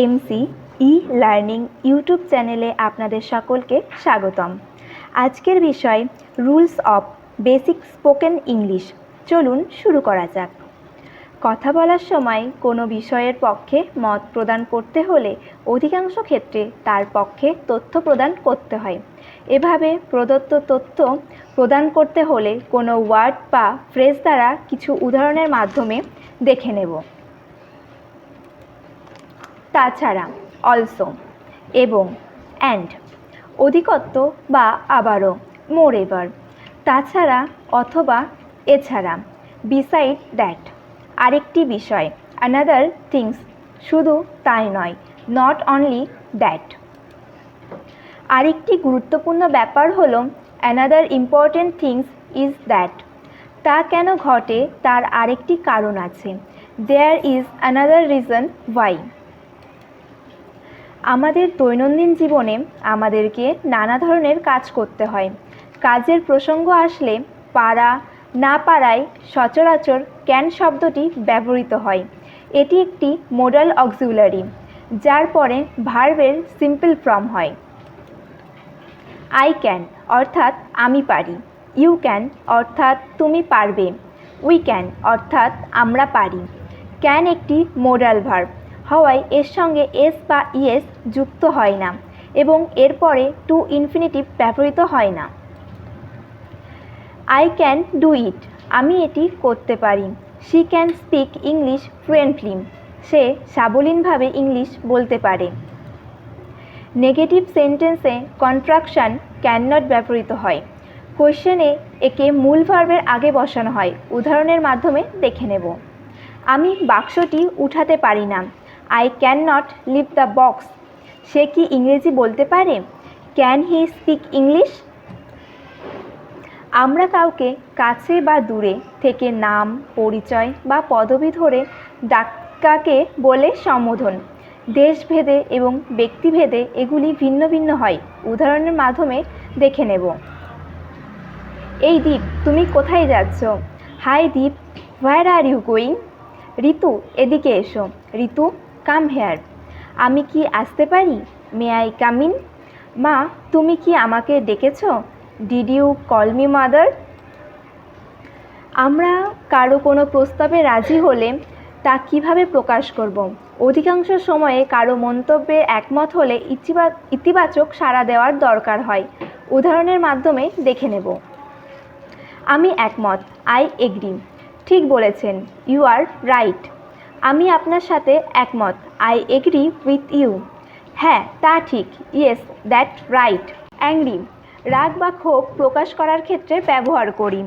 MC e learning YouTube চ্যানেলে আপনাদের সকলকে স্বাগতম। আজকের বিষয় rules of basic spoken English. চলুন শুরু করা যাক। কথা বলার সময় কোনো বিষয়ের পক্ষে মত প্রদান করতে হলে অধিকাংশ ক্ষেত্রে তার পক্ষে তথ্য প্রদান করতে হয়। এভাবে প্রদত্ত তথ্য প্রদান করতে হলে কোনো ওয়ার্ড বা ফ্রেজ দ্বারা কিছু উদাহরণের মাধ্যমে দেখে নেব। তাছাড়া, অলসো, এবং, অ্যান্ড, অধিকত্ব বা আবারও, মোরএভার, তাছাড়া অথবা এছাড়া, বিসাইড দ্যাট, আরেকটি বিষয়, অ্যানাদার থিংস, শুধু তাই নয়, নট অনলি দ্যাট। আরেকটি গুরুত্বপূর্ণ ব্যাপার হলো another important things is that. তা কেন ঘটে তার আরেকটি কারণ আছে, there is another reason why. আমাদের দৈনন্দিন জীবনে আমাদেরকে নানা ধরনের কাজ করতে হয়। কাজের প্রসঙ্গ আসলে পারা না পারায় সচরাচর ক্যান শব্দটি ব্যবহৃত হয়। এটি একটি মোডাল অক্সিলারি, যার পরে ভার্বের সিম্পল ফর্ম হয়। আই ক্যান অর্থাৎ আমি পারি, ইউ ক্যান অর্থাৎ তুমি পারবে, উই ক্যান অর্থাৎ আমরা পারি। ক্যান একটি মোডাল ভার্ব হওয়ায় এর সঙ্গে এস বা ইএস যুক্ত হয় না এবং এরপরে টু ইনফিনিটিভ ব্যবহৃত হয় না। আই ক্যান ডু ইট, আমি এটি করতে পারি। She can speak English fluently, সে সাবলীলভাবে ইংলিশ বলতে পারে। নেগেটিভ সেন্টেন্সে কন্ট্রাকশন ক্যান নট ব্যবহৃত হয়। কোয়েশ্চেনে একে মূল ভার্বের আগে বসানো হয়। উদাহরণের মাধ্যমে দেখে নেব। আমি বাক্সটি উঠাতে পারি না। I can not leave the box, সে কি ইংরেজি বলতে পারে? Can he speak English? আমরা কাউকে কাছে বা দূরে থেকে নাম, পরিচয় বা পদবি ধরে ডাকাকে বলে সম্বোধন। দেশভেদে এবং ব্যক্তিভেদে এগুলি ভিন্ন ভিন্ন হয়। উদাহরণের মাধ্যমে দেখে নেব। এই দীপ, তুমি কোথায় যাচ্ছ? Hi Deep, where are you going? Ritu, এদিকে এসো। Ritu, come here. আমি কি আসতে পারি? May I come in? মা, তুমি কি আমাকে ডেকেছ? Did you call me mother? আমরা কারো কোনো প্রস্তাবে রাজি হলে তা কিভাবে প্রকাশ করব? অধিকাংশ সময়ে কারো মন্তব্যে একমত হলে ইতিবাচক সাড়া দেওয়ার দরকার হয়। উদাহরণের মাধ্যমে দেখে নেব। আমি একমত, আই এগ্রি। ঠিক বলেছেন, ইউ আর রাইট। আমি আপনার সাথে একমত, আই এগ্রি উইথ ইউ। হ্যাঁ, তা ঠিক, ইয়েস দ্যাট রাইট। অ্যাংরি, রাগ বা ক্ষোভ প্রকাশ করার ক্ষেত্রে ব্যবহার করি।